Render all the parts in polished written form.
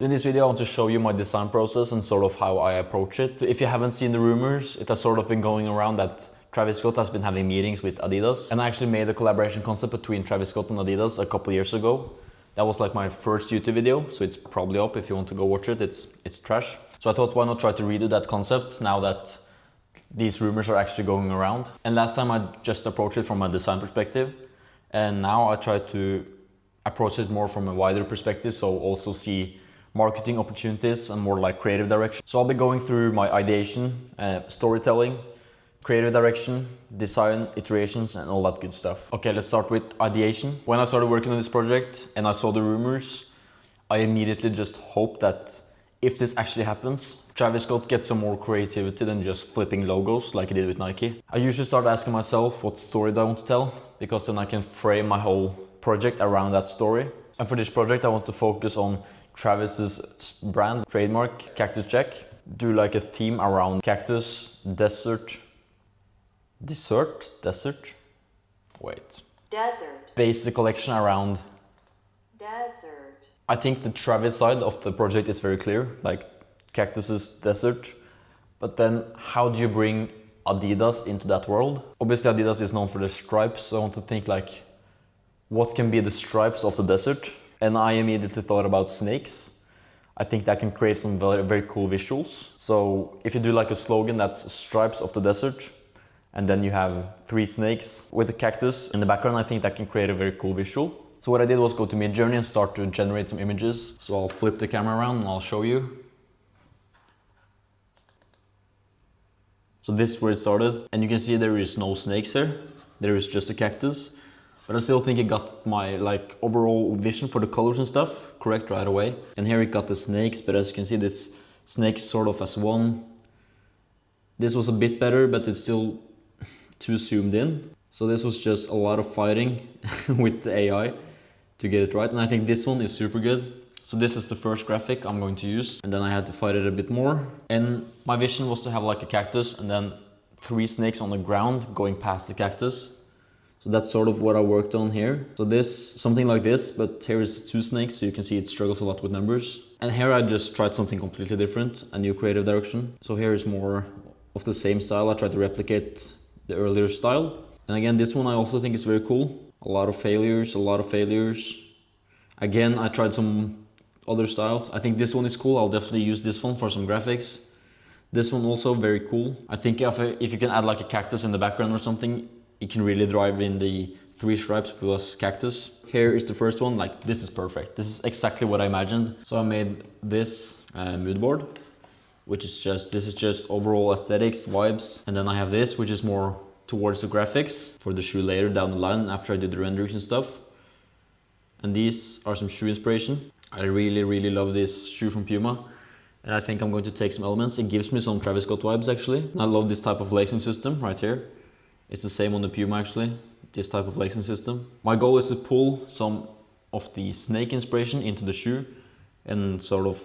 In this video I want to show you my design process and sort of how I approach it. If you haven't seen the rumors, it has sort of been going around that Travis Scott has been having meetings with Adidas, and I actually made a collaboration concept between Travis Scott and Adidas a couple years ago. That was like my first YouTube video, so it's probably up if you want to go watch it. It's trash. So I thought, why not try to redo that concept now that these rumors are actually going around. And last time I just approached it from a design perspective, and now I try to approach it more from a wider perspective, so also see marketing opportunities and more like creative direction. So I'll be going through my ideation, storytelling, creative direction, design, iterations, and all that good stuff. Okay, let's start with ideation. When I started working on this project and I saw the rumors, I immediately just hoped that if this actually happens, Travis Scott gets some more creativity than just flipping logos like he did with Nike. I usually start asking myself, what story do I want to tell? Because then I can frame my whole project around that story. And for this project, I want to focus on Travis's brand, trademark, Cactus Jack. Do like a theme around cactus, desert. Base the collection around desert. I think the Travis side of the project is very clear, like cactuses, desert. But then how do you bring Adidas into that world? Obviously Adidas is known for the stripes, so I want to think like, what can be the stripes of the desert? And I immediately thought about snakes. I think that can create some very, very cool visuals. So if you do like a slogan that's stripes of the desert, and then you have 3 snakes with a cactus in the background, I think that can create a very cool visual. So what I did was go to Midjourney and start to generate some images. So I'll flip the camera around and I'll show you. So this is where it started. And you can see there is no snakes here. There is just a cactus. But I still think it got my like overall vision for the colors and stuff correct right away. And here it got the snakes, but as you can see, this snakes sort of as one. This was a bit better, but it's still too zoomed in. So this was just a lot of fighting with the AI to get it right. And I think this one is super good. So this is the first graphic I'm going to use. And then I had to fight it a bit more. And my vision was to have like a cactus and then 3 snakes on the ground going past the cactus. So that's sort of what I worked on here. So this, something like this, but here is 2 snakes, so you can see it struggles a lot with numbers. And here I just tried something completely different, a new creative direction. So here is more of the same style. I tried to replicate the earlier style. And again, this one I also think is very cool. A lot of failures. Again, I tried some other styles. I think this one is cool. I'll definitely use this one for some graphics. This one also very cool. I think if you can add like a cactus in the background or something, it can really drive in the 3 stripes plus cactus. Here is the first one, like this is perfect. This is exactly what I imagined. So I made this mood board, which is this is just overall aesthetics, vibes. And then I have this, which is more towards the graphics for the shoe later down the line after I did the renderings and stuff. And these are some shoe inspiration. I really, really love this shoe from Puma. And I think I'm going to take some elements. It gives me some Travis Scott vibes actually. I love this type of lacing system right here. It's the same on the Puma actually, this type of lacing system. My goal is to pull some of the snake inspiration into the shoe, and sort of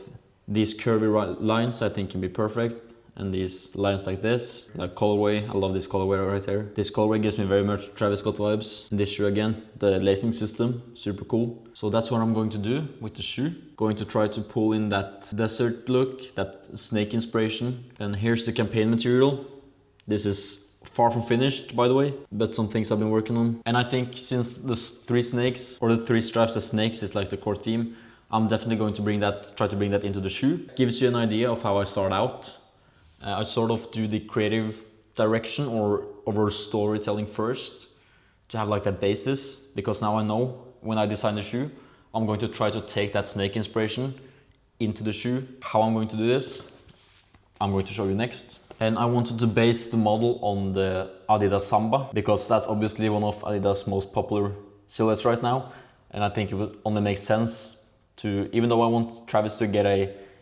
these curvy lines I think can be perfect, and these lines like this, like colorway. I love this colorway right here. This colorway gives me very much Travis Scott vibes. And this shoe again, the lacing system, super cool. So that's what I'm going to do with the shoe. Going to try to pull in that desert look, that snake inspiration. And here's the campaign material. This is far from finished, by the way, but some things I've been working on. And I think since the 3 snakes, or the 3 stripes, the snakes is like the core theme, I'm definitely going to try to bring that into the shoe. Gives you an idea of how I start out. I sort of do the creative direction or over storytelling first to have like that basis, because now I know when I design the shoe, I'm going to try to take that snake inspiration into the shoe. How I'm going to do this, I'm going to show you next. And I wanted to base the model on the Adidas Samba, because that's obviously one of Adidas' most popular silhouettes right now. And I think it would only make sense to, even though I want Travis to get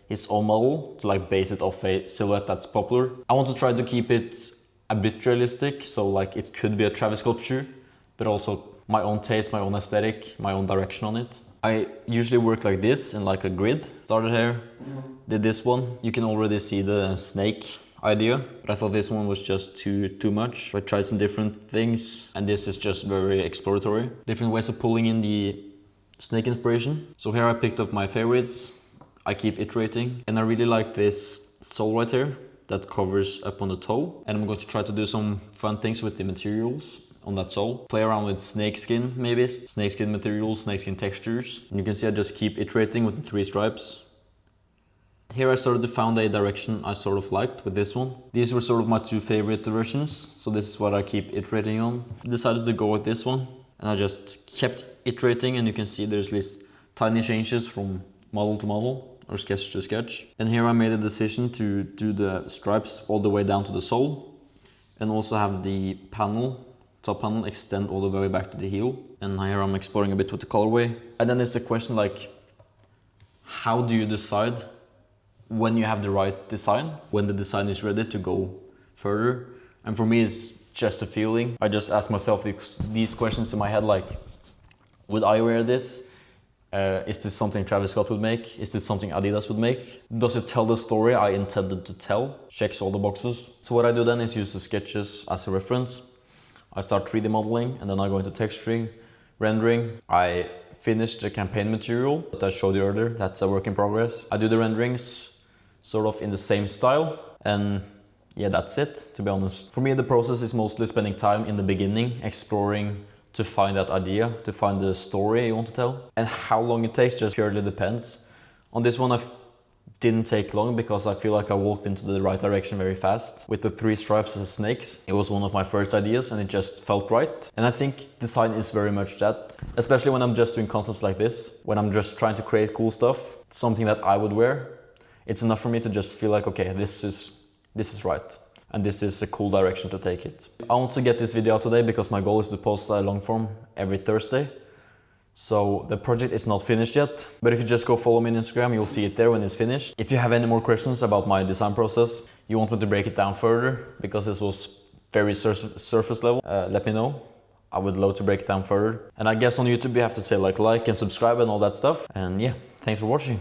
his own model, to like base it off a silhouette that's popular, I want to try to keep it a bit realistic. So like it could be a Travis Scott shoe, but also my own taste, my own aesthetic, my own direction on it. I usually work like this in like a grid. Started here, did this one. You can already see the snake idea, but I thought this one was just too much. I tried some different things, and this is just very exploratory. Different ways of pulling in the snake inspiration. So here I picked up my favorites. I keep iterating, and I really like this sole right here that covers up on the toe. And I'm going to try to do some fun things with the materials on that sole. Play around with snakeskin maybe, snakeskin materials, snakeskin textures. And you can see I just keep iterating with the 3 stripes. Here I started to found a direction I sort of liked with this one. These were sort of my 2 favorite versions, so this is what I keep iterating on. Decided to go with this one, and I just kept iterating, and you can see there's these tiny changes from model to model or sketch to sketch. And here I made a decision to do the stripes all the way down to the sole, and also have the top panel extend all the way back to the heel. And here I'm exploring a bit with the colorway. And then it's a question like, how do you decide when you have the right design, when the design is ready to go further? And for me, it's just a feeling. I just ask myself these questions in my head, like, would I wear this? Is this something Travis Scott would make? Is this something Adidas would make? Does it tell the story I intended to tell? Checks all the boxes. So what I do then is use the sketches as a reference. I start 3D modeling, and then I go into texturing, rendering. I finish the campaign material that I showed you earlier. That's a work in progress. I do the renderings sort of in the same style, and yeah, that's it, to be honest. For me, the process is mostly spending time in the beginning, exploring to find that idea, to find the story you want to tell. And how long it takes just purely depends. On this one, I didn't take long because I feel like I walked into the right direction very fast. With the 3 stripes as snakes, it was one of my first ideas, and it just felt right. And I think design is very much that, especially when I'm just doing concepts like this, when I'm just trying to create cool stuff, something that I would wear. It's enough for me to just feel like, okay, this is right, and this is a cool direction to take it. I want to get this video out today because my goal is to post a long form every Thursday. So the project is not finished yet, but if you just go follow me on Instagram, you'll see it there when it's finished. If you have any more questions about my design process, you want me to break it down further because this was very surface level, let me know. I would love to break it down further. And I guess on YouTube you have to say like and subscribe and all that stuff. And yeah, thanks for watching.